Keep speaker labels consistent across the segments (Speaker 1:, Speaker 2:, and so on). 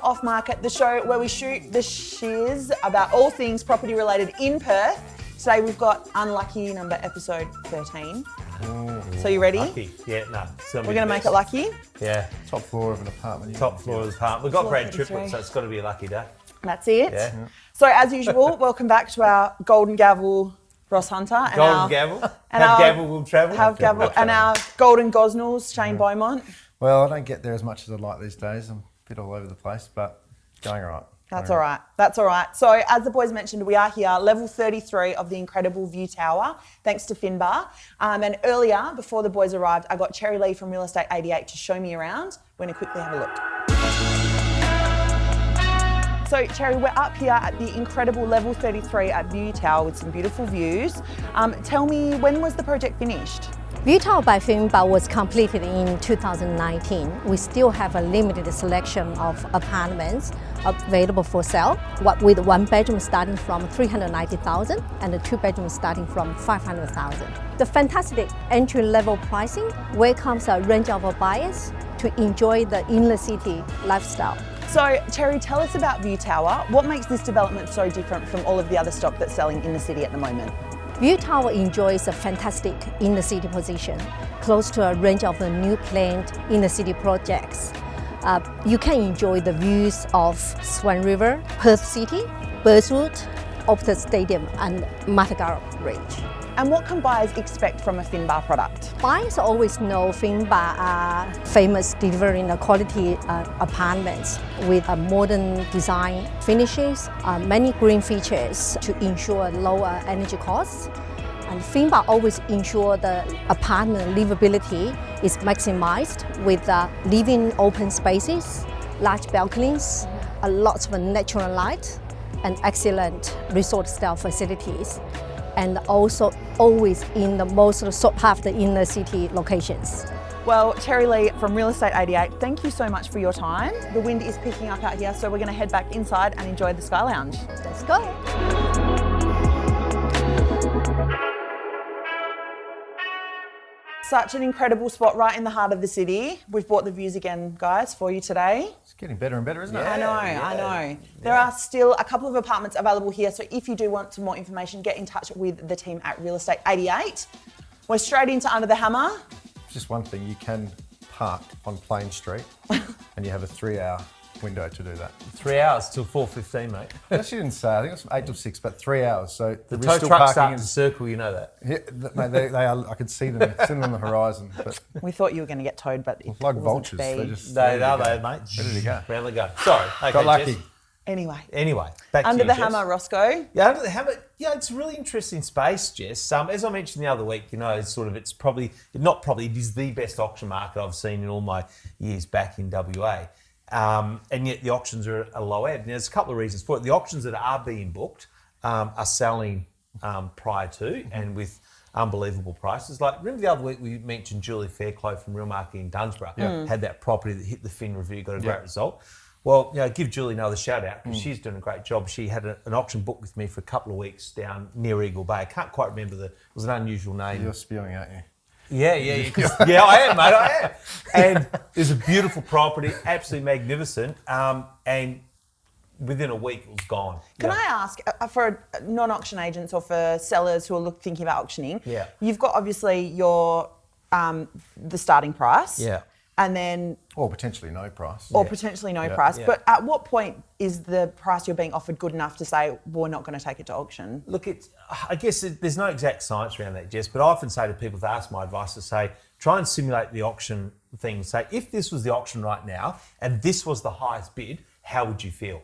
Speaker 1: Off Market, the show where we shoot the shiz about all things property related in Perth. Today we've got unlucky number episode 13. So you ready?
Speaker 2: Lucky. Yeah, no.
Speaker 1: We're going to make it lucky.
Speaker 2: Yeah.
Speaker 3: Top floor of an apartment.
Speaker 2: Top floor of the apartment. We've got
Speaker 1: Floor
Speaker 2: Brad
Speaker 1: 33.
Speaker 2: Triplett, so it's got to be a lucky day.
Speaker 1: That's it.
Speaker 2: Yeah.
Speaker 1: So as usual, welcome back to our Golden Gavel Ross Hunter. And
Speaker 2: Golden Gavel.
Speaker 1: and
Speaker 2: Have
Speaker 1: our-
Speaker 2: Gavel will travel.
Speaker 1: Have Gavel. And our Golden Gosnells, Shane Beaumont.
Speaker 3: Well, I don't get there as much as I'd like these days. I'm a bit all over the place, but going all right.
Speaker 1: That's all right. That's all right. So as the boys mentioned, we are here, level 33 of the incredible Vue Tower, thanks to Finbar. And earlier, before the boys arrived, I got Cherry Lee from Real Estate 88 to show me around. We're going to quickly have a look. So Cherry, we're up here at the incredible level 33 at Vue Tower with some beautiful views. Tell me, when was the project finished?
Speaker 4: Vue Tower by Finbar was completed in 2019. We still have a limited selection of apartments available for sale, with one bedroom starting from 390,000 and a two bedroom starting from 500,000. The fantastic entry-level pricing welcomes a range of buyers to enjoy the inner city lifestyle.
Speaker 1: So Cherry, tell us about Vue Tower. What makes this development so different from all of the other stock that's selling in the city at the moment?
Speaker 4: Vue Tower enjoys a fantastic inner city position, close to a range of the new planned inner city projects. You can enjoy the views of Swan River, Perth City, Birdswood, Optus Stadium and Matagara Ridge.
Speaker 1: And what can buyers expect from a Finbar product?
Speaker 4: Buyers always know Finbar are famous delivering quality apartments with modern design finishes, many green features to ensure lower energy costs. And Finbar always ensure the apartment livability is maximized with living open spaces, large balconies, lots of natural light, and excellent resort-style facilities. And also always in the most sought after inner city locations.
Speaker 1: Well, Cherry Lee from Real Estate 88, thank you so much for your time. The wind is picking up out here, so we're going to head back inside and enjoy the Sky Lounge.
Speaker 4: Let's go.
Speaker 1: Such an incredible spot right in the heart of the city. We've brought the views again, guys, for you today.
Speaker 3: It's getting better and better, isn't it?
Speaker 1: I know. There are still a couple of apartments available here, so if you do want some more information, get in touch with the team at Real Estate 88. We're straight into Under the Hammer.
Speaker 3: Just one thing, you can park on Plain Street and you have a 3-hour window to do that.
Speaker 2: 3 hours till 4:15, mate.
Speaker 3: Actually didn't say, I think it was from 8 till 6, but 3 hours. So
Speaker 2: The
Speaker 3: there is
Speaker 2: tow
Speaker 3: still
Speaker 2: trucks
Speaker 3: parking
Speaker 2: start
Speaker 3: in-
Speaker 2: to circle, you know that.
Speaker 3: Yeah, mate, they are, I could see them on the horizon. But
Speaker 1: We thought you were going to get towed, but it
Speaker 3: like
Speaker 1: wasn't
Speaker 3: vultures,
Speaker 1: to be.
Speaker 3: they just
Speaker 2: They
Speaker 3: ready
Speaker 2: are
Speaker 3: to
Speaker 2: they,
Speaker 3: go.
Speaker 2: mate.
Speaker 3: Ready to go.
Speaker 2: Round they go. Sorry. Okay,
Speaker 3: Got lucky.
Speaker 2: Jess.
Speaker 1: Anyway,
Speaker 2: Back
Speaker 1: Under
Speaker 2: to
Speaker 1: the
Speaker 2: you, Jess.
Speaker 1: Hammer, Roscoe.
Speaker 2: Yeah, Under the Hammer. Yeah, it's a really interesting space, Jess. As I mentioned the other week, you know, it's probably, it is the best auction market I've seen in all my years back in WA. And yet the auctions are a low ebb. Now, there's a couple of reasons for it. The auctions that are being booked are selling prior to and with unbelievable prices. Like, remember the other week we mentioned Julie Fairclough from Real Market in Dunsborough had that property that hit the Fin review, got a great result. Well, you know, give Julie another shout out because she's doing a great job. She had an auction booked with me for a couple of weeks down near Eagle Bay. I can't quite remember it was an unusual name.
Speaker 3: You're spewing, aren't you?
Speaker 2: Yeah, I am, mate, I am. And there's a beautiful property, absolutely magnificent, and within a week it was gone.
Speaker 1: Can I ask, for non-auction agents or for sellers who are thinking about auctioning, you've got obviously your the starting price.
Speaker 2: Yeah.
Speaker 1: And then...
Speaker 3: Or potentially no price.
Speaker 1: Or potentially no price. But at what point is the price you're being offered good enough to say, well, we're not going to take it to auction?
Speaker 2: Look, I guess there's no exact science around that, Jess, but I often say to people, if they ask my advice, to say, try and simulate the auction thing. Say, if this was the auction right now and this was the highest bid, how would you feel?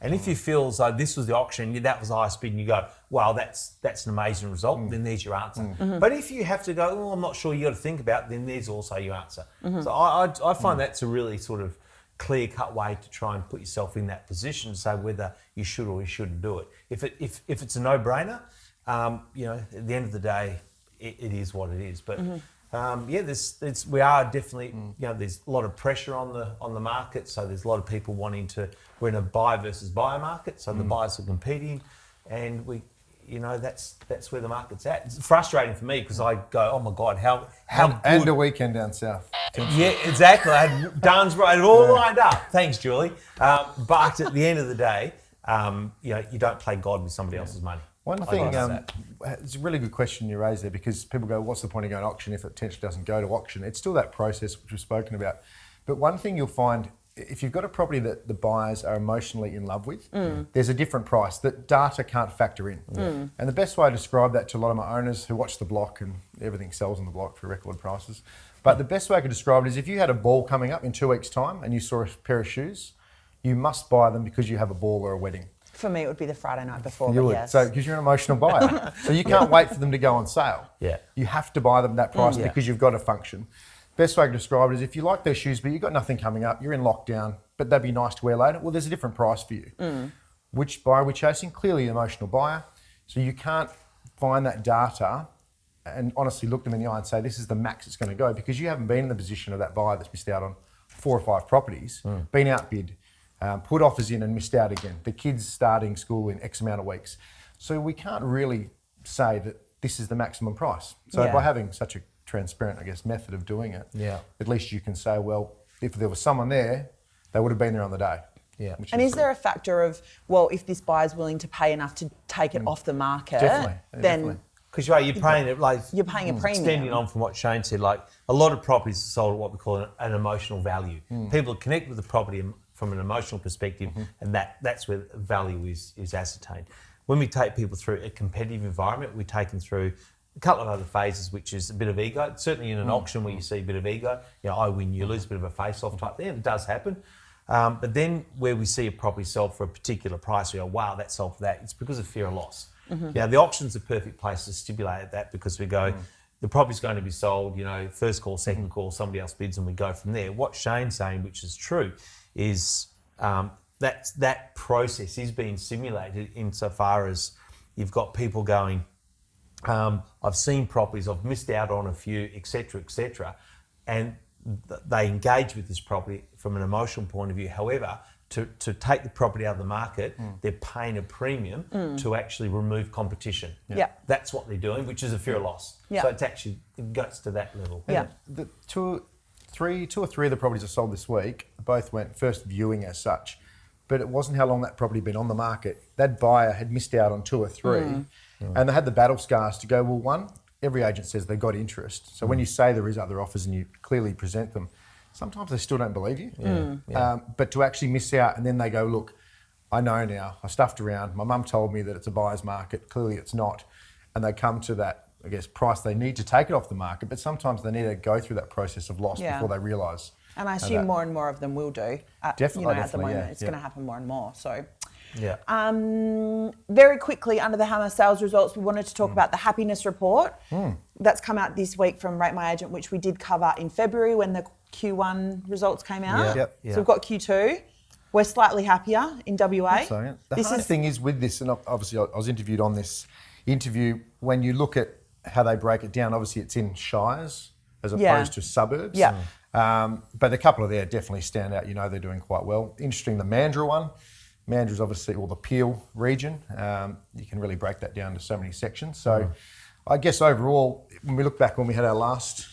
Speaker 2: And if you feel as though this was the auction, that was the highest bid, and you go, wow, that's an amazing result, then there's your answer. But if you have to go, oh, I'm not sure, you got to think about it, then there's also your answer. So I find that's a really sort of clear-cut way to try and put yourself in that position to say whether you should or you shouldn't do it. If it's a no-brainer, you know, at the end of the day, it is what it is. But we are definitely, you know, there's a lot of pressure on the market. So there's a lot of people wanting to. We're in a buy versus buyer market, so the buyers are competing, and that's where the market's at. It's frustrating for me because I go, oh my God, how
Speaker 3: And
Speaker 2: good.
Speaker 3: a weekend down south.
Speaker 2: Yeah, exactly. Dan's right, it all lined up. Thanks, Julie. But at the end of the day, you don't play God with somebody else's money.
Speaker 3: One thing, it's a really good question you raised there, because people go, what's the point of going to auction if it potentially doesn't go to auction? It's still that process which we've spoken about. But one thing you'll find, if you've got a property that the buyers are emotionally in love with, there's a different price that data can't factor in. And the best way to describe that to a lot of my owners who watch the block, and everything sells on the block for record prices, but the best way I could describe it is if you had a ball coming up in 2 weeks' time and you saw a pair of shoes, you must buy them because you have a ball or a wedding.
Speaker 1: For me, it would be the Friday night before,
Speaker 3: You would.
Speaker 1: yes.
Speaker 3: So, because you're an emotional buyer. So you can't wait for them to go on sale.
Speaker 2: Yeah.
Speaker 3: You have to buy them that price because you've got a function. Best way to describe it is if you like those shoes, but you've got nothing coming up, you're in lockdown, but they'd be nice to wear later, well, there's a different price for you. Which buyer we're chasing? Clearly an emotional buyer. So you can't find that data and honestly look them in the eye and say, this is the max it's going to go, because you haven't been in the position of that buyer that's missed out on 4 or 5 properties, been outbid, put offers in and missed out again. The kids starting school in X amount of weeks. So we can't really say that this is the maximum price. So by having such a transparent, I guess, method of doing it, at least you can say, well, if there was someone there, they would have been there on the day.
Speaker 2: Yeah.
Speaker 1: And is there a factor of, well, if this buyer's willing to pay enough to take it off the market, then
Speaker 2: because you're paying it like
Speaker 1: you're paying a premium.
Speaker 2: Extending on from what Shane said, like a lot of properties are sold at what we call an emotional value. People connect with the property from an emotional perspective, and that's where value is ascertained. When we take people through a competitive environment, we take them through a couple of other phases, which is a bit of ego. Certainly in an auction where you see a bit of ego, I win, you lose, a bit of a face-off type thing. It does happen. But then where we see a property sold for a particular price, we go, wow, that sold for that. It's because of fear of loss. Now, the auction's the perfect place to stipulate that, because we go, the property's going to be sold, first call, second call, somebody else bids, and we go from there. What Shane's saying, which is true, is that process is being simulated insofar as you've got people going, I've seen properties, I've missed out on a few, etc., and they engage with this property from an emotional point of view. However, to take the property out of the market, they're paying a premium to actually remove competition. That's what they're doing, which is a fear of loss. So it goes to that level.
Speaker 3: The two or three of the properties I sold this week both went first viewing as such, but it wasn't how long that property had been on the market. That buyer had missed out on 2 or 3, and they had the battle scars to go, well, one, every agent says they've got interest. So when you say there is other offers and you clearly present them, sometimes they still don't believe you. But to actually miss out, and then they go, look, I know now, I stuffed around, my mum told me that it's a buyer's market, clearly it's not. And they come to that, I guess, price they need to take it off the market, but sometimes they need to go through that process of loss before they realise.
Speaker 1: And I assume more and more of them will do.
Speaker 3: Definitely,
Speaker 1: at the moment, it's going to happen more and more. So,
Speaker 2: Yeah.
Speaker 1: Very quickly, under the hammer sales results, we wanted to talk about the happiness report that's come out this week from Rate My Agent, which we did cover in February when the Q1 results came out.
Speaker 3: Yeah.
Speaker 1: So we've got Q2. We're slightly happier in WA.
Speaker 3: So, yeah. The hard thing is with this, and obviously I was interviewed on this interview, when you look at how they break it down, obviously it's in shires as opposed to suburbs. But a couple of there definitely stand out. They're doing quite well. Interesting, the Mandurah one. Mandurah's obviously, the Peel region. You can really break that down to so many sections. So I guess overall, when we look back when we had our last,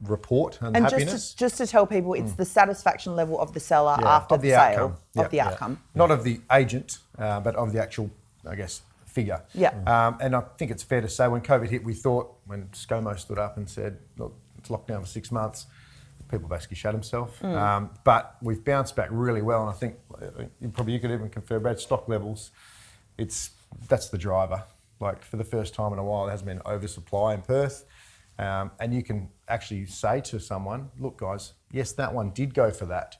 Speaker 3: report and happiness.
Speaker 1: Just to tell people, it's the satisfaction level of the seller after the sale of the outcome.
Speaker 3: Not of the agent, but of the actual, figure. And I think it's fair to say when COVID hit, we thought, when ScoMo stood up and said, look, it's locked down for 6 months, people basically shut themselves. But we've bounced back really well, and I think you could even confirm, Brad, stock levels, that's the driver. Like, for the first time in a while, there hasn't been oversupply in Perth. And you can actually say to someone, look, guys, yes, that one did go for that,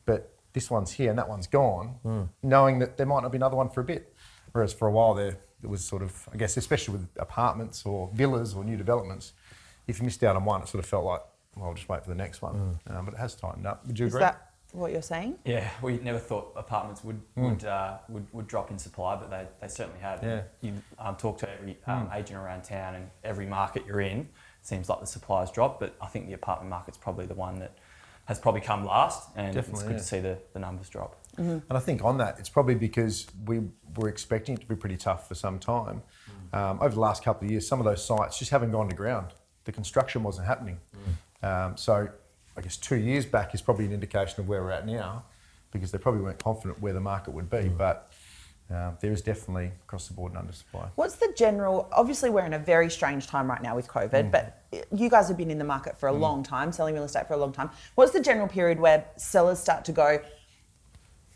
Speaker 3: but this one's here and that one's gone, knowing that there might not be another one for a bit. Whereas for a while there, it was sort of, especially with apartments or villas or new developments, if you missed out on one, it sort of felt like, well, I'll just wait for the next one. But it has tightened up. Would you agree?
Speaker 1: Is that what you're saying?
Speaker 5: Yeah, we never thought apartments would drop in supply, but they certainly have.
Speaker 3: Yeah.
Speaker 5: You talk to every agent around town, and every market you're in, seems like the supply's dropped, but I think the apartment market's probably the one that has probably come last, and it's good to see the numbers drop.
Speaker 3: And I think on that, it's probably because we were expecting it to be pretty tough for some time. Over the last couple of years, some of those sites just haven't gone to ground. The construction wasn't happening. So I guess 2 years back is probably an indication of where we're at now, because they probably weren't confident where the market would be. But there is definitely across the board an undersupply.
Speaker 1: What's the general, obviously we're in a very strange time right now with COVID, but you guys have been in the market for a long time, selling real estate for a long time. What's the general period where sellers start to go,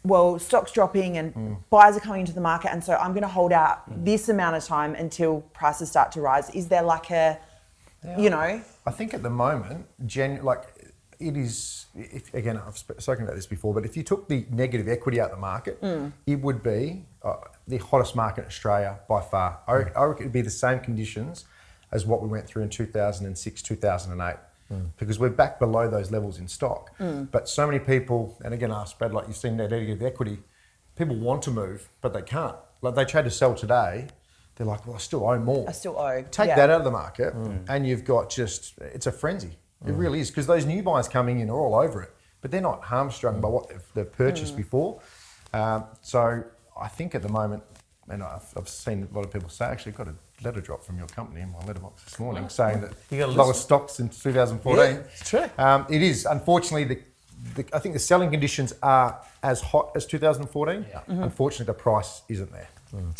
Speaker 1: well, stock's dropping and buyers are coming into the market, and so I'm going to hold out this amount of time until prices start to rise? Is there like a, you know?
Speaker 3: I think at the moment, it is, again, I've spoken about this before, but if you took the negative equity out of the market, it would be the hottest market in Australia by far. I reckon it'd be the same conditions as what we went through in 2006, 2008, because we're back below those levels in stock. But so many people, and again, ask Brad, like you've seen that negative equity, people want to move, but they can't. Like they tried to sell today, they're like, well, I still owe more.
Speaker 1: I still owe.
Speaker 3: Take that out of the market and you've got it's a frenzy. It really is, because those new buyers coming in are all over it, but they're not hamstrung by what they've purchased before. So I think at the moment, and I've seen a lot of people say, actually got a letter drop from your company in my letterbox this morning saying that you got lowest stocks since 2014.
Speaker 2: Yeah, it's true.
Speaker 3: It is. Unfortunately, I think the selling conditions are as hot as 2014. Yeah. Unfortunately, the price isn't there.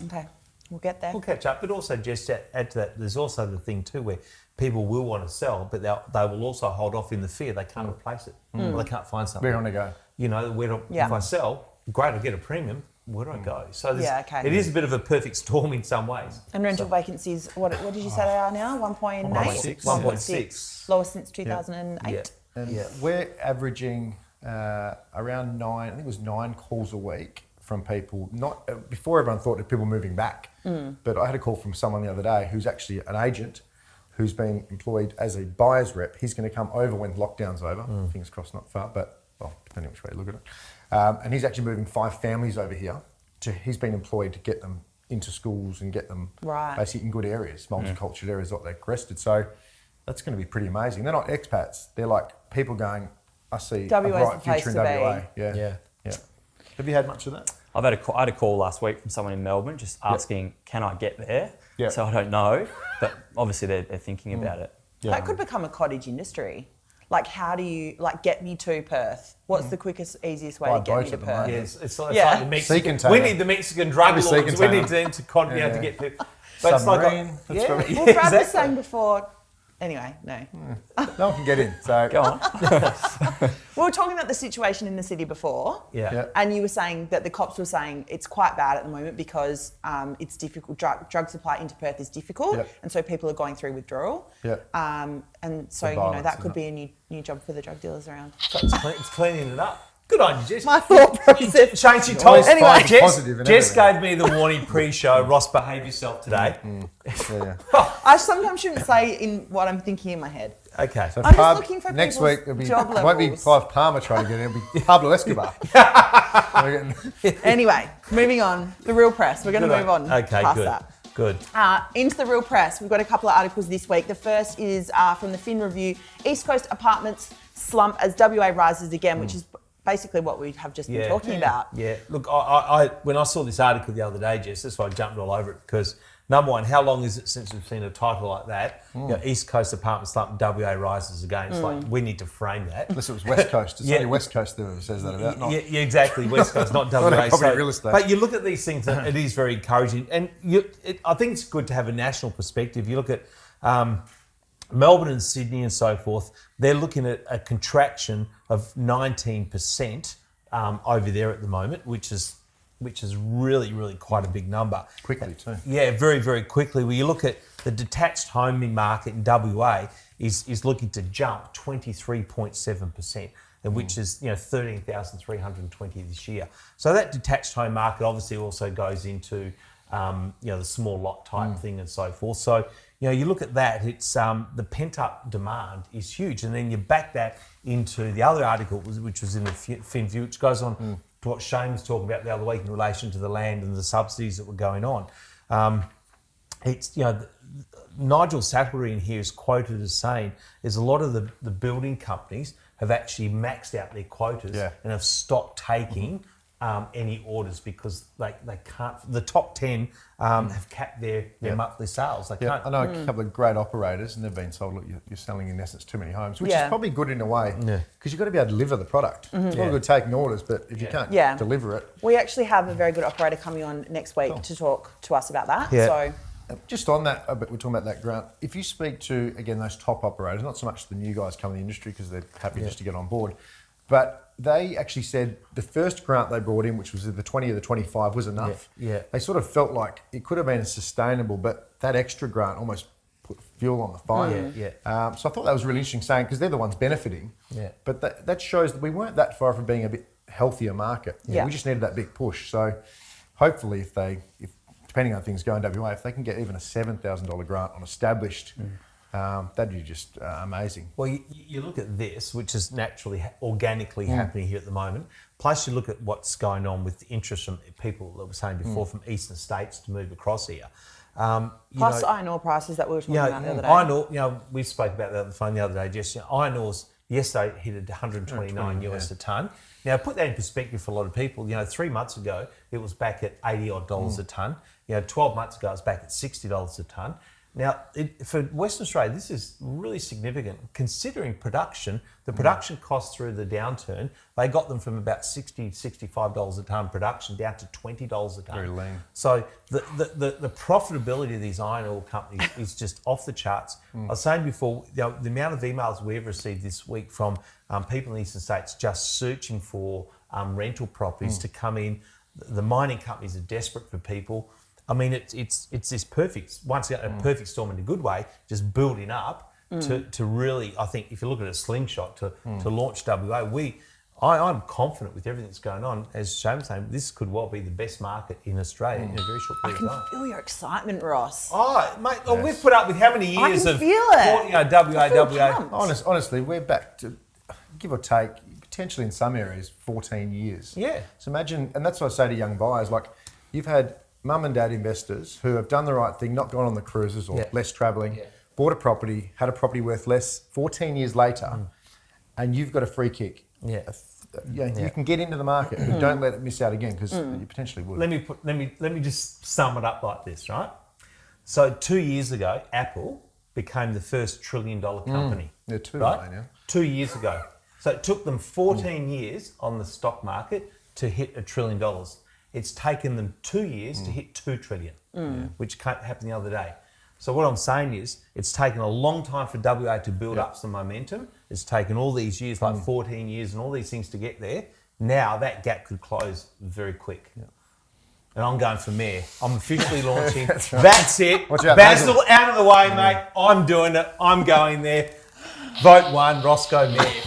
Speaker 1: Okay, we'll get there.
Speaker 2: We'll catch up, but also just to add to that, there's also the thing too where people will want to sell, but they will also hold off in the fear they can't replace it. Or they can't find something.
Speaker 3: Where do I go?
Speaker 2: You know, if I sell, great, I'll get a premium. Where do I go? So it is a bit of a perfect storm in some ways.
Speaker 1: And rental vacancies, what did you say they are now? 1.8?
Speaker 2: 1.6.
Speaker 1: Lowest since 2008?
Speaker 2: Yeah.
Speaker 3: And we're averaging around 9, I think it was 9 calls a week from people, not before everyone thought that people were moving back. But I had a call from someone the other day who's actually an agent who's been employed as a buyer's rep. He's going to come over when lockdown's over. Fingers crossed, not far, but depending which way you look at it. And he's actually moving 5 families over here. He's been employed to get them into schools and get them basically in good areas, multicultural areas, what they've rested. So that's going to be pretty amazing. They're not expats. They're like people going, I see a bright future in WA. Yeah. Have you had much of that?
Speaker 5: I had a call last week from someone in Melbourne just asking, can I get there?
Speaker 3: Yep.
Speaker 5: So I don't know, but obviously they're thinking about it.
Speaker 3: Yeah.
Speaker 1: That could become a cottage industry. Like, how do you get me to Perth? What's the quickest, easiest way
Speaker 3: By
Speaker 1: to get
Speaker 3: boat
Speaker 1: me to
Speaker 3: at the
Speaker 1: Perth?
Speaker 3: moment.
Speaker 2: Yes, it's like the Mexican. We need the Mexican drug lords. We need them to be able to get to. But
Speaker 3: Submarine.
Speaker 2: It's like,
Speaker 1: Well, Brad was saying before. Anyway, no.
Speaker 3: No one can get in. So
Speaker 5: Go on.
Speaker 1: We were talking about the situation in the city before.
Speaker 2: Yeah.
Speaker 1: And you were saying that the cops were saying it's quite bad at the moment because it's difficult. Drug supply into Perth is difficult, and so people are going through withdrawal. And so that could be a new job for the drug dealers around.
Speaker 2: So it's cleaning it up. Good on you, Jess.
Speaker 1: My thought process.
Speaker 2: Shane, she told
Speaker 1: Anyway,
Speaker 2: Jess gave me the warning pre-show. Ross, behave yourself today.
Speaker 1: I sometimes shouldn't say in what I'm thinking in my head.
Speaker 2: Okay.
Speaker 3: So
Speaker 1: I'm just looking for
Speaker 3: next
Speaker 1: people's
Speaker 3: week it'll be,
Speaker 1: job
Speaker 3: it won't be
Speaker 1: levels.
Speaker 3: Clive Palmer trying to get in, it'll be Pablo Escobar.
Speaker 1: Anyway, moving on. The real press. We're going to move on
Speaker 2: Okay,
Speaker 1: past
Speaker 2: good.
Speaker 1: that.
Speaker 2: Good.
Speaker 1: Into the real press. We've got a couple of articles this week. The first is from the Fin Review. East Coast apartments slump as WA rises again, which is basically what we have just been talking about.
Speaker 2: Yeah. Look, I when I saw this article the other day, Jess, that's why I jumped all over it, because number one, how long is it since we've seen a title like that? You know, East Coast apartment slump, WA rises again. It's like, we need to frame that.
Speaker 3: Unless it was West Coast. It's only West Coast that says that about. Not,
Speaker 2: Yeah, exactly. West Coast, not WA.
Speaker 3: Not property real estate.
Speaker 2: But you look at these things, and it is very encouraging. And I think it's good to have a national perspective. You look at Melbourne and Sydney and so forth, they're looking at a contraction of 19% over there at the moment, which is really, really quite a big number.
Speaker 3: quickly too.
Speaker 2: Yeah, very, very quickly. When you look at the detached home market in WA is looking to jump 23.7%, and which is 13,320 this year. So that detached home market obviously also goes into the small lot type thing and so forth. So you look at that, it's the pent up demand is huge, and then you back that into the other article which was in the Fin View, which goes on to what Shane was talking about the other week in relation to the land and the subsidies that were going on. It's Nigel Sattlery in here is quoted as saying there's a lot of the building companies have actually maxed out their quotas and have stopped taking any orders because they can't. The top 10 have capped their monthly sales. They can't.
Speaker 3: I know a couple of great operators, and they've been told, look, you're selling in essence too many homes, which is probably good in a way because you've got to be able to deliver the product. It's all good taking orders, but if you can't deliver it.
Speaker 1: We actually have a very good operator coming on next week to talk to us about that.
Speaker 2: Yeah.
Speaker 1: So.
Speaker 3: Just on that, but we're talking about that grant. If you speak to, again, those top operators, not so much the new guys coming in the industry because they're happy just to get on board, but they actually said the first grant they brought in, which was the 20 or the 25, was enough. They sort of felt like it could have been sustainable, but that extra grant almost put fuel on the fire. So I thought that was really interesting saying, because they're the ones benefiting. But that shows that we weren't that far from being a bit healthier market. We just needed that big push. So hopefully if depending on things going WA, if they can get even a $7,000 grant on established, that'd be just amazing.
Speaker 2: Well, you look at this, which is naturally, organically happening here at the moment. Plus, you look at what's going on with the interest from people that were saying before from eastern states to move across here.
Speaker 1: Plus iron ore prices that we were talking about the other day.
Speaker 2: Iron ore, we spoke about that on the phone the other day, Jess. Iron ore's yesterday hit at 129 US a tonne. Now, put that in perspective for a lot of people. 3 months ago, it was back at $80 odd a tonne. 12 months ago, it was back at $60 a tonne. Now, for Western Australia, this is really significant. Considering production, the production costs through the downturn, they got them from about $60, $65 a tonne production down to $20 a tonne.
Speaker 3: Very lean.
Speaker 2: So the profitability of these iron ore companies is just off the charts. I was saying before, the amount of emails we've received this week from people in the eastern states just searching for rental properties to come in. The mining companies are desperate for people. I mean, it's this perfect, once again, a perfect storm in a good way, just building up to really, I think, if you look at a slingshot to launch WA, I'm confident with everything that's going on. As Shane was saying, this could well be the best market in Australia in a very short period of time.
Speaker 1: I can feel your excitement, Ross.
Speaker 2: Oh, mate, we've put up with how many years of
Speaker 1: WA.
Speaker 3: Honestly, we're back to, give or take, potentially in some areas, 14 years.
Speaker 2: Yeah.
Speaker 3: So imagine, and that's what I say to young buyers, like you've had mum and dad investors who have done the right thing, not gone on the cruises or less travelling, bought a property, had a property worth less 14 years later, and you've got a free kick. You can get into the market, but don't let it miss out again because you potentially would.
Speaker 2: Let me just sum it up like this, right? So 2 years ago, Apple became the first $1 trillion company.
Speaker 3: They're two
Speaker 2: right
Speaker 3: now.
Speaker 2: 2 years ago. So it took them 14 years on the stock market to hit $1 trillion. It's taken them 2 years to hit $2 trillion, which happened the other day. So what I'm saying is it's taken a long time for WA to build up some momentum. It's taken all these years, like 14 years and all these things to get there. Now that gap could close very quick. And I'm going for mayor. I'm officially launching. That's it. Basil, out of the way, mate. I'm doing it. I'm going there. Vote 1, Roscoe mayor.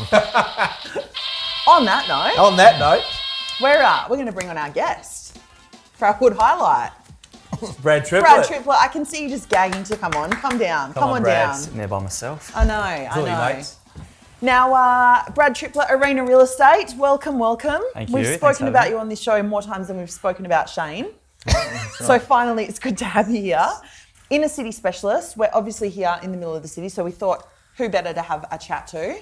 Speaker 1: On that note, we're going to bring on our guest for our good highlight.
Speaker 2: Brad Triplett.
Speaker 1: Brad Triplett, I can see you just gagging to come on. Come down. Come on
Speaker 2: Brad.
Speaker 1: down.
Speaker 5: Sitting there by myself.
Speaker 1: I know.
Speaker 2: Mates.
Speaker 1: Now, Brad Triplett, Arena Real Estate, welcome.
Speaker 5: Thank you.
Speaker 1: We've spoken about you on this show more times than we've spoken about Shane. So finally, it's good to have you here. Inner city specialist. We're obviously here in the middle of the city, so we thought, who better to have a chat to?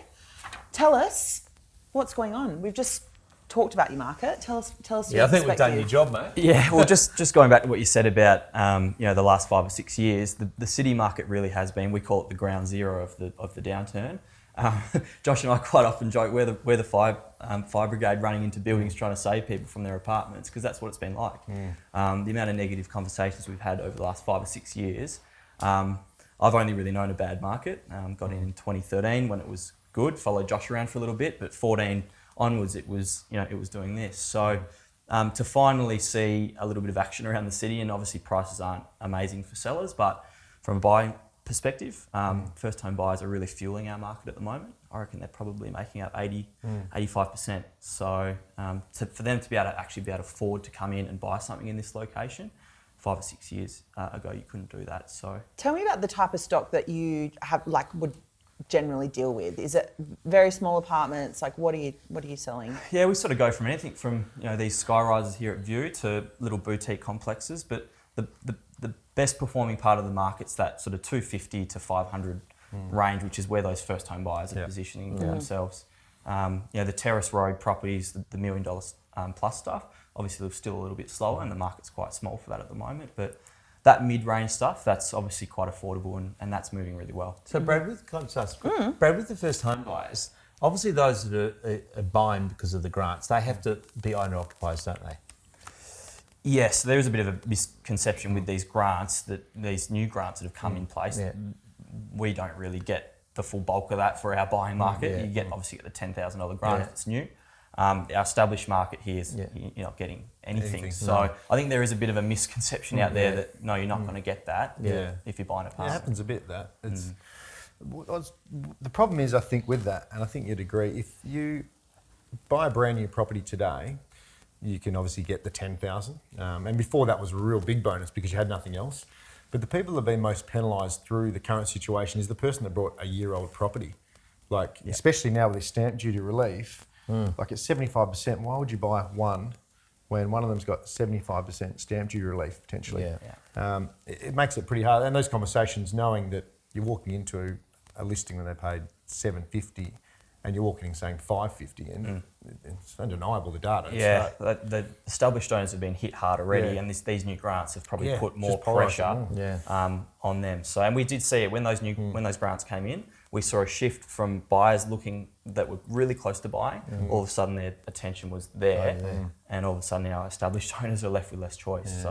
Speaker 1: Tell us what's going on. We've just talked about your market. Tell us.
Speaker 2: I think we've done your job, mate.
Speaker 5: Yeah, well, just going back to what you said about the last 5 or 6 years, the city market really has been. We call it the ground zero of the downturn. Josh and I quite often joke we're the fire brigade running into buildings trying to save people from their apartments because that's what it's been like. The amount of negative conversations we've had over the last 5 or 6 years. I've only really known a bad market. Got in 2013 when it was good. Followed Josh around for a little bit, but 14 onwards it was doing this. So to finally see a little bit of action around the city, and obviously prices aren't amazing for sellers, but from a buying perspective, first home buyers are really fueling our market at the moment. I reckon they're probably making up 85%. So for them to be able to afford to come in and buy something in this location, 5 or 6 years ago you couldn't do that. So
Speaker 1: tell me about the type of stock that you have, would generally deal with. Is it very small apartments? What are you selling?
Speaker 5: Yeah, we sort of go from anything from these sky rises here at Vue to little boutique complexes, but the best performing part of the market's that sort of 250 to 500 range, which is where those first home buyers are positioning themselves. The terrace road properties, the $1 million plus stuff. Obviously, it's still a little bit slower, and the market's quite small for that at the moment. But that mid-range stuff, that's obviously quite affordable, and that's moving really well.
Speaker 2: So, Brad, Brad, with the first home buyers, obviously those that are buying because of the grants, they have to be owner-occupiers, don't they?
Speaker 5: Yes, there is a bit of a misconception with these grants, that these new grants that have come in place.
Speaker 2: Yeah.
Speaker 5: We don't really get the full bulk of that for our buying market. You get obviously get the $10,000 grant if it's new. Our established market here is you're not getting anything. So I think there is a bit of a misconception out there that no, you're not going to get that if you're buying a apartment.
Speaker 3: It happens a bit, that. The problem is, I think, with that, and I think you'd agree, if you buy a brand new property today, you can obviously get the 10,000, and before that was a real big bonus because you had nothing else. But the people that have been most penalised through the current situation is the person that bought a year-old property. Like, especially now with this stamp duty relief, like at 75%, why would you buy one when one of them's got 75% stamp duty relief potentially? It makes it pretty hard. And those conversations, knowing that you're walking into a listing that they paid $750 and you're walking in saying $550, and it's undeniable, the data.
Speaker 5: The established owners have been hit hard already, and these new grants have probably put more pressure on them. So, and we did see it when those grants came in. We saw a shift from buyers looking that were really close to buying. All of a sudden, their attention was there, and all of a sudden, our established owners are left with less choice.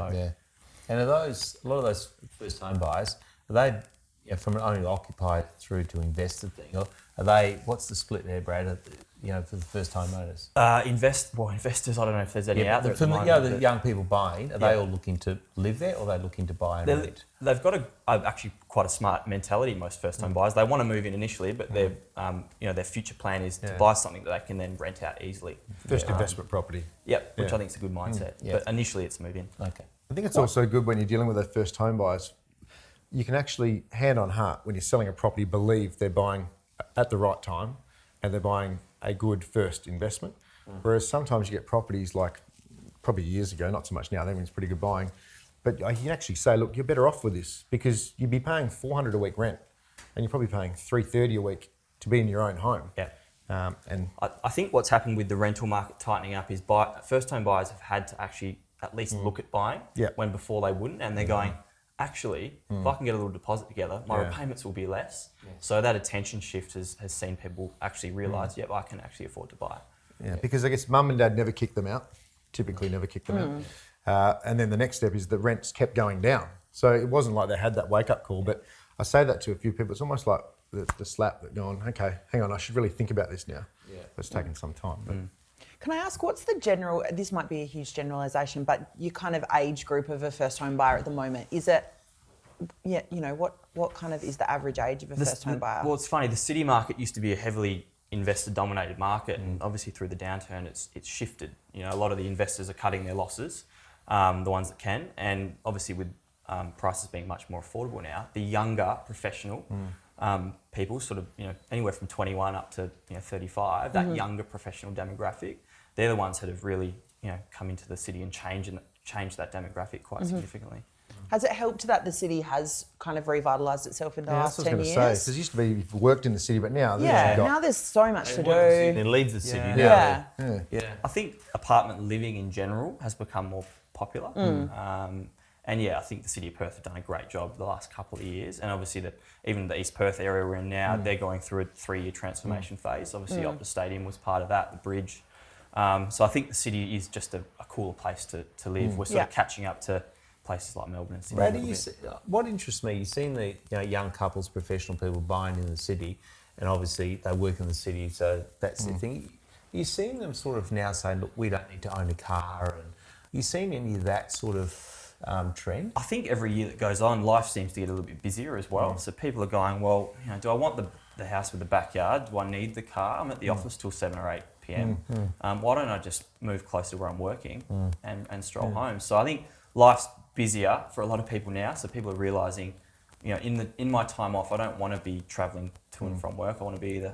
Speaker 2: And are those, a lot of those first home buyers, are they from an owner occupied through to invested thing, or are they? What's the split there, Brad? For the first time owners.
Speaker 5: Investors. I don't know if there's any out there.
Speaker 2: From the young people buying, are they all looking to live there, or are they looking to buy and rent?
Speaker 5: They've got actually quite a smart mentality. Most first-time buyers, they want to move in initially, but their future plan is to buy something that they can then rent out easily.
Speaker 3: First investment property.
Speaker 5: Which I think is a good mindset. But initially, it's move in.
Speaker 2: Okay.
Speaker 3: I think it's also good when you're dealing with those first home buyers. You can actually, hand on heart, when you're selling a property, believe they're buying at the right time and they're buying a good first investment. Whereas sometimes you get properties like probably years ago, not so much now, then it's pretty good buying, but you can actually say, look, you're better off with this because you'd be paying $400 a week rent and you're probably paying $330 a week to be in your own home. And
Speaker 5: I think what's happened with the rental market tightening up is first home buyers have had to actually at least look at buying when before they wouldn't, and they're going, actually, if I can get a little deposit together, my repayments will be less. So that attention shift has seen people actually realise, I can actually afford to buy.
Speaker 3: Because I guess mum and dad never kicked them out, typically never kicked them out. And then the next step is the rents kept going down. So it wasn't like they had that wake-up call, but I say that to a few people, it's almost like the slap that going, okay, hang on, I should really think about this now. It's taken some time. But.
Speaker 1: Can I ask, what's the general, this might be a huge generalisation, but your kind of age group of a first home buyer at the moment? Is it, what kind of is the average age of a first home buyer?
Speaker 5: Well, it's funny, the city market used to be a heavily investor-dominated market, and obviously through the downturn, it's shifted. A lot of the investors are cutting their losses, the ones that can, and obviously with prices being much more affordable now, the younger professional people, sort of anywhere from 21 up to 35, that younger professional demographic, they're the ones that have really come into the city and changed that demographic quite significantly.
Speaker 1: Has it helped that the city has kind of revitalised itself in the last 10 years?
Speaker 3: Because it used to be you've worked in the city, but now
Speaker 1: now there's so much to do.
Speaker 2: And leave the city now.
Speaker 5: I think apartment living in general has become more popular. And I think the City of Perth have done a great job the last couple of years. And obviously even the East Perth area we're in now, they're going through a 3-year transformation phase. Obviously Optus Stadium was part of that, the bridge. So I think the city is just a cooler place to live. We're sort of catching up to places like Melbourne and Sydney.
Speaker 2: Brad, what interests me, you've seen the young couples, professional people buying in the city, and obviously they work in the city, so that's the thing. You're seeing them sort of now saying, look, we don't need to own a car, and you seen any of that sort of trend?
Speaker 5: I think every year that goes on, life seems to get a little bit busier as well. So people are going, well, do I want the house with the backyard? Do I need the car? I'm at the office till 7 or 8 p.m. Why don't I just move closer to where I'm working and stroll home? So I think life's busier for a lot of people now. So people are realising, in my time off, I don't want to be travelling to and from work. I want to be either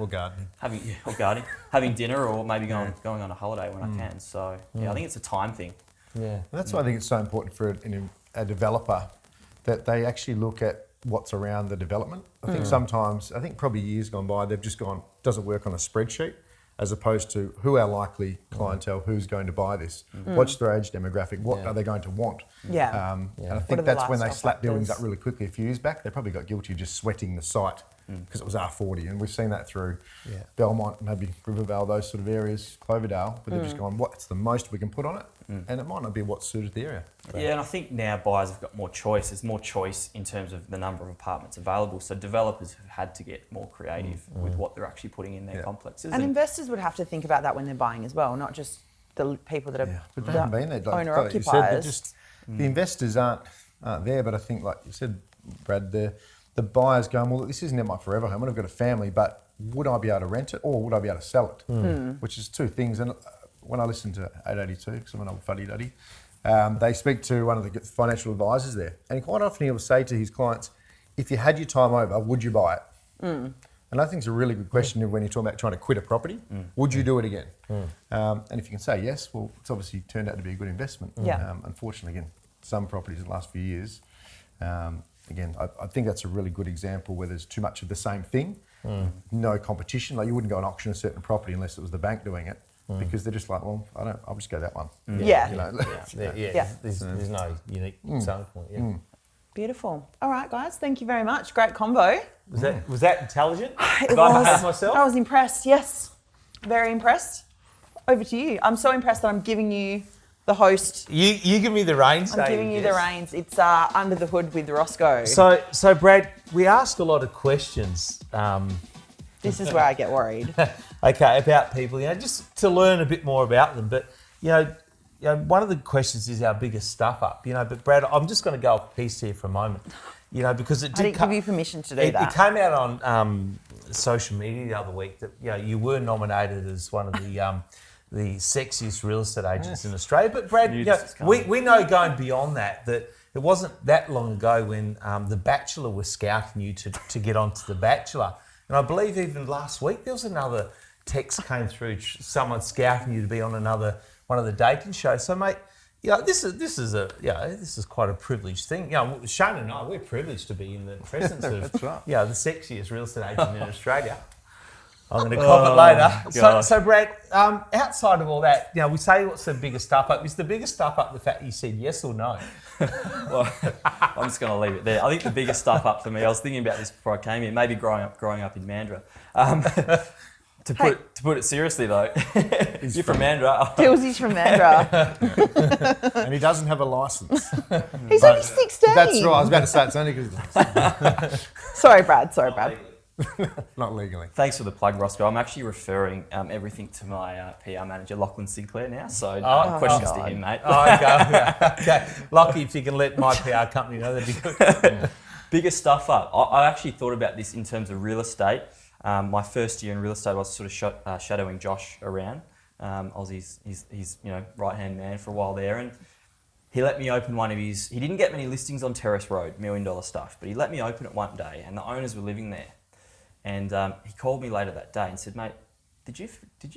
Speaker 5: having dinner, or maybe going on a holiday when I can. So I think it's a time thing.
Speaker 3: That's why I think it's so important for a developer that they actually look at what's around the development. I think sometimes, probably years gone by, they've just gone, does it work on a spreadsheet? as opposed to who our likely clientele, who's going to buy this, what's their age demographic, what are they going to want. And I think that's when they slapped buildings up really quickly a few years back. They probably got guilty of just sweating the site because it was R40, and we've seen that through Belmont, maybe Rivervale, those sort of areas, Cloverdale, where they've just gone, what's the most we can put on it? And it might not be what suited the area.
Speaker 5: Yeah, and I think now buyers have got more choice. There's more choice in terms of the number of apartments available. So developers have had to get more creative with what they're actually putting in their complexes.
Speaker 1: And investors would have to think about that when they're buying as well, not just the people that are
Speaker 3: But they haven't been there.
Speaker 1: owner
Speaker 3: Like you said,
Speaker 1: occupiers.
Speaker 3: just the investors aren't there. But I think, like you said, Brad, the buyers going, well, this isn't my forever home. I've got a family, but would I be able to rent it or would I be able to sell it? Which is two things. And when I listen to 882, because I'm an old fuddy-duddy, they speak to one of the financial advisors there. And quite often he'll say to his clients, if you had your time over, would you buy it? And I think it's a really good question when you're talking about trying to quit a property. Would you do it again? And if you can say yes, well, it's obviously turned out to be a good investment. Unfortunately, again, some properties in the last few years, again, I think that's a really good example where there's too much of the same thing, no competition. Like you wouldn't go and auction a certain property unless it was the bank doing it, because they're just like, well, I'll just go that one.
Speaker 1: Yeah.
Speaker 3: You know,
Speaker 2: There's no unique selling point.
Speaker 1: Beautiful. All right, guys, thank you very much. Great combo.
Speaker 2: Was that intelligent?
Speaker 1: It
Speaker 2: Did I
Speaker 1: was.
Speaker 2: behave myself?
Speaker 1: I was impressed, yes. Very impressed. Over to you. I'm so impressed that I'm giving you the host.
Speaker 2: You give me the reins.
Speaker 1: I'm giving you the reins. It's Under the Hood with Roscoe.
Speaker 2: So Brad, we ask a lot of questions.
Speaker 1: This is where I get worried.
Speaker 2: Okay, about people, just to learn a bit more about them. But one of the questions is our biggest stuff up. But Brad, I'm just going to go off piece here for a moment. Because it did.
Speaker 1: I didn't give you permission to do that.
Speaker 2: It came out on social media the other week that you were nominated as one of the sexiest real estate agents in Australia. But Brad, we know going beyond that it wasn't that long ago when The Bachelor was scouting you to get onto The Bachelor. And I believe even last week there was another text came through, someone scouting you to be on one of the dating shows. So mate, this is quite a privileged thing. Shane and I, we're privileged to be in the presence of
Speaker 3: That's right.
Speaker 2: the sexiest real estate agent in Australia. I'm going to cop it later. So Brad, outside of all that, we say what's the biggest stuff up? Is the biggest stuff up the fact you said yes or no?
Speaker 5: Well, I'm just going to leave it there. I think the biggest stuff up for me, I was thinking about this before I came here, maybe growing up in Mandurah. To put it seriously though, you're from Mandurah.
Speaker 1: Pilsy's from Mandurah.
Speaker 3: And he doesn't have a licence.
Speaker 1: He's only 16.
Speaker 3: That's right. I was about to say it's only because
Speaker 1: Sorry, Brad.
Speaker 3: not legally.
Speaker 5: Thanks for the plug, Roscoe. I'm actually referring everything to my PR manager, Lachlan Sinclair now. So questions to him, mate.
Speaker 2: Okay. Lucky if you can let my PR company know, that'd be good.
Speaker 5: Biggest stuff up. I actually thought about this in terms of real estate. My first year in real estate, I was sort of shadowing Josh around. I was his right-hand man for a while there, and he let me open one of his. He didn't get many listings on Terrace Road, $1 million stuff, but he let me open it one day, and the owners were living there. And he called me later that day and said, "Mate, did you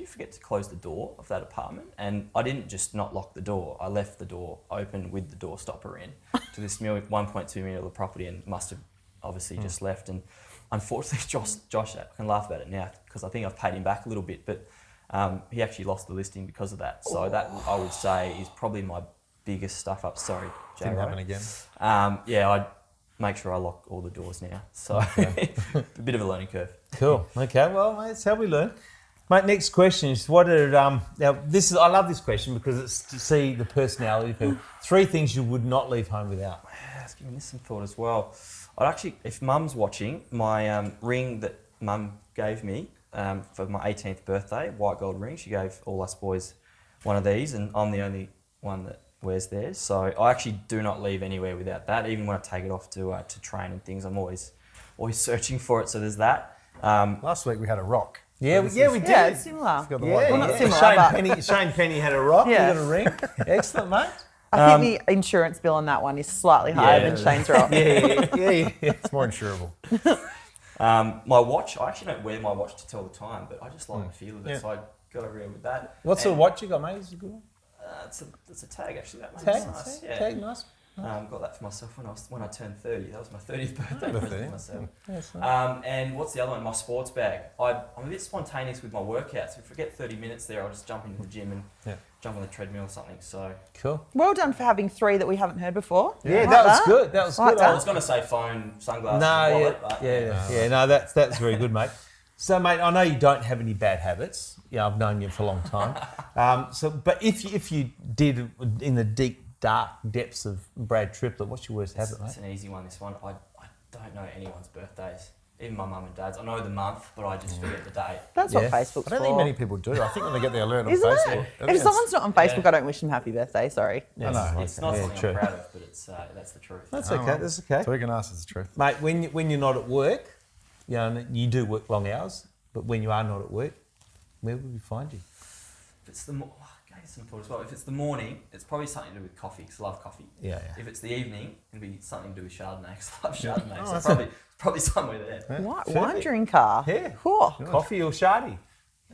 Speaker 5: forget to close the door of that apartment?" And I didn't just not lock the door. I left the door open with the door stopper in to this $1.2 million property, and must have obviously just left. And unfortunately, Josh, I can laugh about it now because I think I've paid him back a little bit, but he actually lost the listing because of that. So that, I would say, is probably my biggest stuff up. Sorry, Jay.
Speaker 3: Didn't happen again.
Speaker 5: I'd make sure I lock all the doors now. So a bit of a learning curve.
Speaker 2: Cool. Okay. Well, mate, that's how we learn. Mate, next question is I love this question because it's to see the personality of people. 3 things you would not leave home without.
Speaker 5: It's giving this some thought as well. I'd actually, if Mum's watching, my ring that Mum gave me for my 18th birthday, white gold ring, she gave all us boys one of these, and I'm the only one that wears theirs. So I actually do not leave anywhere without that. Even when I take it off to train and things, I'm always searching for it. So there's that.
Speaker 3: Last week we had a rock.
Speaker 2: Yeah, we did.
Speaker 1: Yeah, it's similar.
Speaker 3: Not
Speaker 1: similar,
Speaker 2: Shane Penny had a rock.
Speaker 1: Yeah.
Speaker 2: You got a ring. Excellent, mate.
Speaker 1: I think the insurance bill on that one is slightly higher than Shane's rock.
Speaker 2: Yeah.
Speaker 3: It's more insurable.
Speaker 5: My watch, I actually don't wear my watch to tell the time, but I just like the feel of it, so I go over here with that.
Speaker 2: What sort of watch you got, mate? Is it a good one?
Speaker 5: It's a tag, actually. That one's
Speaker 2: Tag?
Speaker 5: nice. Yeah.
Speaker 2: Tag, nice.
Speaker 5: Got that for myself when I turned 30. That was my 30th birthday present for myself.
Speaker 2: That's nice.
Speaker 5: And what's the other one? My sports bag. I'm a bit spontaneous with my workouts. If I get 30 minutes there, I'll just jump into the gym and jump on the treadmill or something. So
Speaker 2: Cool.
Speaker 1: Well done for having 3 that we haven't heard before.
Speaker 2: Yeah,
Speaker 1: Like
Speaker 2: that was good. That was
Speaker 1: Like
Speaker 2: good.
Speaker 1: that.
Speaker 5: I was going to say phone, sunglasses,
Speaker 2: No,
Speaker 5: wallet, but
Speaker 2: no, that's very good, mate. So, mate, I know you don't have any bad habits. Yeah, I've known you for a long time. But if you did in the deep, dark depths of Brad Triplett, what's your worst habit,
Speaker 5: It's
Speaker 2: mate?
Speaker 5: an easy one, this one. I don't know anyone's birthdays. Even my mum and dad's. I know the month, but I just forget the date.
Speaker 1: That's what Facebook's
Speaker 3: I don't think many people do. I think when they get the alert on
Speaker 1: Isn't
Speaker 3: Facebook.
Speaker 1: it? If someone's not on Facebook, I don't wish them happy birthday. Sorry.
Speaker 5: It's,
Speaker 3: know.
Speaker 5: it's not
Speaker 2: Yeah,
Speaker 5: something
Speaker 2: true.
Speaker 5: I'm proud of, but it's that's the truth.
Speaker 2: That's okay. That's okay.
Speaker 3: So we can ask us the truth.
Speaker 2: Mate, when you're not at work, you know, and you do work long hours, but when you are not at work, where would we find you?
Speaker 5: If it's the as well. If it's the morning, it's probably something to do with coffee, because I love coffee.
Speaker 2: Yeah.
Speaker 5: If it's the evening, it'll be something to do with Chardonnay, because I love Chardonnay.
Speaker 3: Oh,
Speaker 5: so
Speaker 3: that's
Speaker 5: probably somewhere there.
Speaker 1: Wine drinker.
Speaker 2: Yeah.
Speaker 1: Cool.
Speaker 2: Coffee or shardy.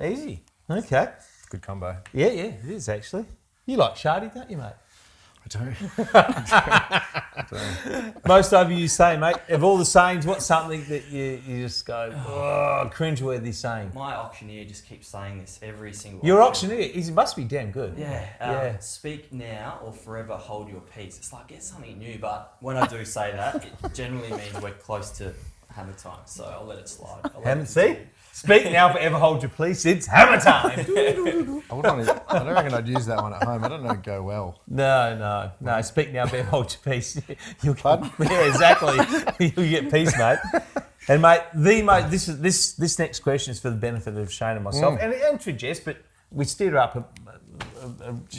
Speaker 2: Easy. Okay.
Speaker 3: Good combo.
Speaker 2: Yeah, it is actually. You like shardy, don't you, mate?
Speaker 3: I do.
Speaker 2: Most of you say, mate, of all the sayings, what's something that you just go, oh, cringeworthy saying?
Speaker 5: My auctioneer just keeps saying this every single.
Speaker 2: Your auctioneer, he must be damn good.
Speaker 5: Yeah. Speak now or forever hold your peace. It's like, get something new, but when I do say that, it generally means we're close to hammer time, so I'll let it slide.
Speaker 2: See? Speak now, forever hold your peace. It's hammer time.
Speaker 3: I don't reckon I'd use that one at home. I don't know it'd go well.
Speaker 2: No. Speak now, forever hold your peace. You'll
Speaker 3: Pardon?
Speaker 2: Yeah, exactly. You'll get peace, mate. And mate, this next question is for the benefit of Shane and myself, and for Jess, but we steered her up a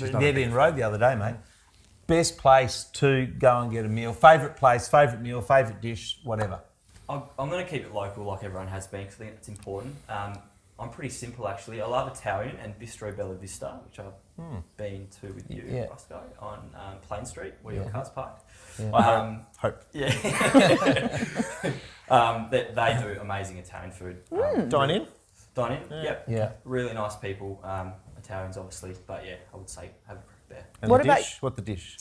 Speaker 2: dead end road the other day, mate. Best place to go and get a meal, favourite place, favourite meal, favourite dish, whatever.
Speaker 5: I'm going to keep it local like everyone has been, because I think it's important. I'm pretty simple, actually. I love Italian and Bistro Bella Vista, which I've been to with you, Roscoe, on Plain Street, where your car's parked.
Speaker 3: Hope.
Speaker 5: Yeah. They do amazing Italian food.
Speaker 3: Dine in?
Speaker 5: Dine in, yep.
Speaker 2: Yeah.
Speaker 5: Really nice people, Italians obviously, but yeah, I would say have a crack there.
Speaker 3: And
Speaker 1: What
Speaker 3: the
Speaker 1: about-
Speaker 3: dish? What the dish?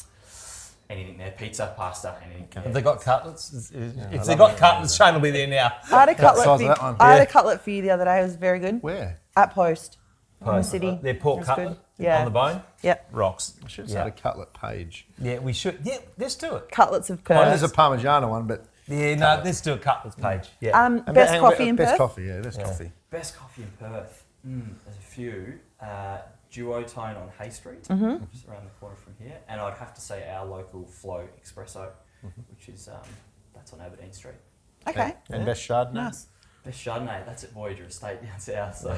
Speaker 5: Anything there, pizza, pasta, anything.
Speaker 2: Have they got cutlets? If they got cutlets, Shane will be there now.
Speaker 1: I had a cutlet.
Speaker 3: size
Speaker 1: For
Speaker 3: of
Speaker 1: you.
Speaker 3: that one.
Speaker 1: I had
Speaker 2: Yeah.
Speaker 1: a cutlet for you the other day. It was very good.
Speaker 3: Where?
Speaker 1: At Post. In the city.
Speaker 2: Their pork
Speaker 1: It was
Speaker 2: cutlet
Speaker 1: good. Yeah.
Speaker 2: on the bone.
Speaker 1: Yep.
Speaker 2: Rocks.
Speaker 3: I should have said a cutlet page.
Speaker 2: Yeah, we should. Yeah, let's do it.
Speaker 1: Cutlets of
Speaker 3: Well, there's
Speaker 1: Perth.
Speaker 3: a Parmigiano one, but
Speaker 2: Yeah, no, let's do a cutlets page. Yeah.
Speaker 1: Best coffee in
Speaker 3: best
Speaker 1: Perth.
Speaker 3: coffee, yeah, best coffee.
Speaker 5: Best coffee in Perth. There's a few. Duotone on Hay Street, just around the corner from here. And I'd have to say our local Flow Espresso, which is, that's on Aberdeen Street.
Speaker 1: Okay.
Speaker 3: And best Chardonnay.
Speaker 1: Nice.
Speaker 5: Best Chardonnay, that's at Voyager Estate down south. So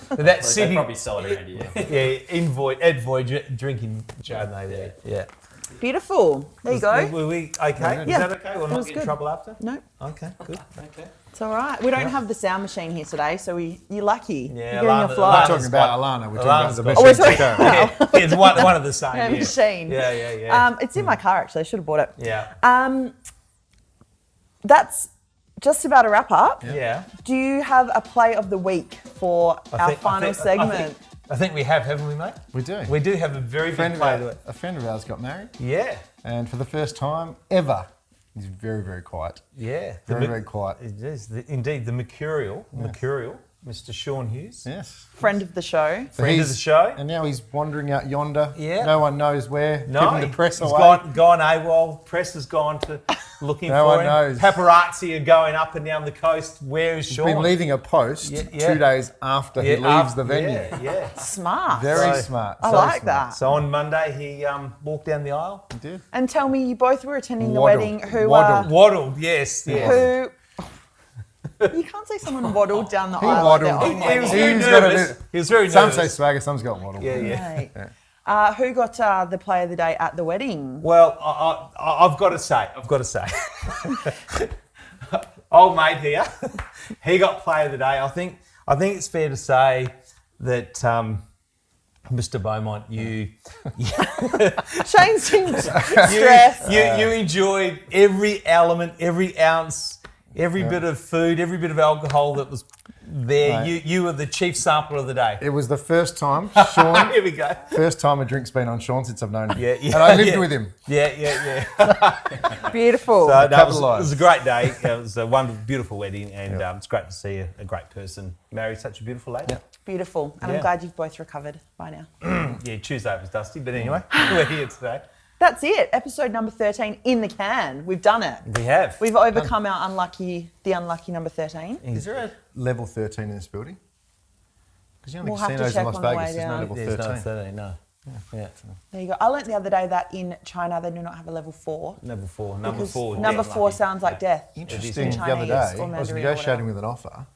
Speaker 2: But that
Speaker 5: so
Speaker 2: city.
Speaker 5: they probably sell it around here.
Speaker 2: Yeah, Ed Void drinking Chardonnay there. Yeah.
Speaker 1: Beautiful. There you go.
Speaker 2: Were we okay? Is
Speaker 1: Yeah.
Speaker 2: that okay? We'll
Speaker 1: It
Speaker 2: not
Speaker 1: was
Speaker 2: get in
Speaker 1: good.
Speaker 2: trouble after?
Speaker 1: No,
Speaker 2: Okay, good.
Speaker 5: Okay.
Speaker 1: it's all right. We don't have the sound machine here today, so you're lucky.
Speaker 2: Yeah,
Speaker 1: you're getting
Speaker 2: Alana-
Speaker 1: a flow.
Speaker 3: We're
Speaker 2: Alana's
Speaker 3: talking about Alana. We're talking
Speaker 2: Alana's
Speaker 3: about the
Speaker 2: got-
Speaker 3: best
Speaker 1: Oh, we're
Speaker 3: to go.
Speaker 2: Yeah, it's one of the same.
Speaker 1: Yeah,
Speaker 2: Yeah,
Speaker 1: machine.
Speaker 2: yeah.
Speaker 1: It's in my car actually. I should have bought it.
Speaker 2: Yeah.
Speaker 1: That's just about a wrap up.
Speaker 2: Yeah.
Speaker 1: Do you have a play of the week for our
Speaker 2: think-
Speaker 1: final
Speaker 2: I
Speaker 1: segment?
Speaker 2: think we have, haven't we, mate?
Speaker 3: We do.
Speaker 2: We do have a very big play to it.
Speaker 3: A friend of ours got married,
Speaker 2: Yeah.
Speaker 3: and for the first time ever, he's very, very quiet.
Speaker 2: Yeah.
Speaker 3: Very quiet.
Speaker 2: It is. Indeed, the Mercurial, Mr. Sean Hughes.
Speaker 3: Yes.
Speaker 1: Friend of the show.
Speaker 3: So
Speaker 2: Friend of
Speaker 3: he's-
Speaker 2: the show.
Speaker 3: And now he's wandering out yonder.
Speaker 2: Yeah.
Speaker 3: No one knows where. Keeping the press
Speaker 2: he's
Speaker 3: away.
Speaker 2: gone AWOL. Press has gone to looking
Speaker 3: No
Speaker 2: for
Speaker 3: one
Speaker 2: him.
Speaker 3: knows.
Speaker 2: Paparazzi are going up and down the coast. Where is
Speaker 3: He's
Speaker 2: Sean?
Speaker 3: been leaving a post
Speaker 2: Yeah.
Speaker 3: 2 days after he leaves the venue.
Speaker 2: Yeah.
Speaker 1: Smart.
Speaker 3: Very
Speaker 2: So-
Speaker 3: smart.
Speaker 1: I
Speaker 3: So
Speaker 1: like
Speaker 3: smart.
Speaker 1: that.
Speaker 2: So on Monday, he walked down the aisle.
Speaker 3: He did.
Speaker 1: And tell me, you both were attending the
Speaker 3: Waddled.
Speaker 1: wedding. Who
Speaker 3: Waddled.
Speaker 2: Waddled, yes.
Speaker 1: Who? You can't say someone waddled down the
Speaker 3: He
Speaker 1: aisle.
Speaker 3: waddled.
Speaker 1: Like that.
Speaker 2: He was
Speaker 3: He
Speaker 2: very
Speaker 3: was gonna
Speaker 2: nervous.
Speaker 3: do-
Speaker 2: He was very
Speaker 3: Some
Speaker 2: nervous.
Speaker 3: say swagger, some's got waddle.
Speaker 2: Yeah.
Speaker 1: Mate. Who got the play of the day at the wedding?
Speaker 2: Well, I've got to say, old mate here, he got play of the day. I think it's fair to say that Mr. Beaumont, you
Speaker 1: Shane seemed stressed.
Speaker 2: you enjoyed every element, every ounce, every bit of food, every bit of alcohol that was There, you were the chief sampler of the day.
Speaker 3: It was the first time, Sean.
Speaker 2: Here we go.
Speaker 3: First time a drink's been on Sean since I've known him.
Speaker 2: Yeah.
Speaker 3: And I lived with him.
Speaker 2: Yeah.
Speaker 1: Beautiful.
Speaker 2: So no, it was a great day. It was a wonderful, beautiful wedding, and it's great to see a great person marry such a beautiful lady.
Speaker 3: Yeah.
Speaker 1: Beautiful. And I'm glad you've both recovered by now.
Speaker 2: Yeah, Tuesday was dusty, but anyway, we're here today.
Speaker 1: That's it. Episode number 13 in the can. We've done it.
Speaker 2: We have.
Speaker 1: We've overcome our unlucky number 13.
Speaker 3: Is there a level 13 in this building? Because you know,
Speaker 1: We'll have to
Speaker 3: casinos
Speaker 1: check
Speaker 3: in Las
Speaker 1: on the way
Speaker 3: Vegas, there's no
Speaker 1: down.
Speaker 3: level
Speaker 2: There's
Speaker 3: 13.
Speaker 2: no 13, no. Yeah.
Speaker 1: There you go. I learnt the other day that in China they do not have a level 4.
Speaker 2: Number 4.
Speaker 1: Because number 4 sounds like death.
Speaker 3: Interesting,
Speaker 1: In
Speaker 3: the other
Speaker 1: Chinese
Speaker 3: day,
Speaker 1: or
Speaker 3: I was
Speaker 1: Mandarin or
Speaker 3: negotiating
Speaker 1: whatever.
Speaker 3: with an offer,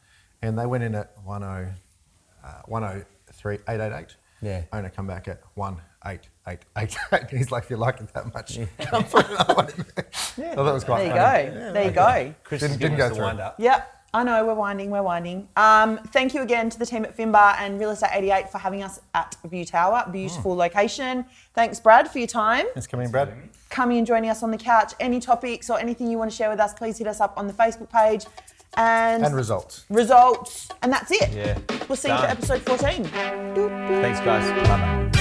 Speaker 3: and they went in at 103,888.
Speaker 2: Yeah.
Speaker 3: Owner come back at 18888. He's like, if you like it that much, come for another one in there. I thought that was quite
Speaker 1: There you
Speaker 3: funny.
Speaker 1: go. There you go.
Speaker 2: Chris
Speaker 3: Didn't go through.
Speaker 2: wind up.
Speaker 1: Yep. I know, we're winding. Thank you again to the team at Finbar and Real Estate 88 for having us at Vue Tower. Beautiful location. Thanks, Brad, for your time.
Speaker 3: Thanks for coming in, Brad.
Speaker 1: Coming and joining us on the couch. Any topics or anything you want to share with us, please hit us up on the Facebook page. And
Speaker 3: results.
Speaker 1: Results. And that's it.
Speaker 2: Yeah.
Speaker 1: We'll see you for
Speaker 2: Done.
Speaker 1: episode 14.
Speaker 2: Thanks, guys. Bye-bye.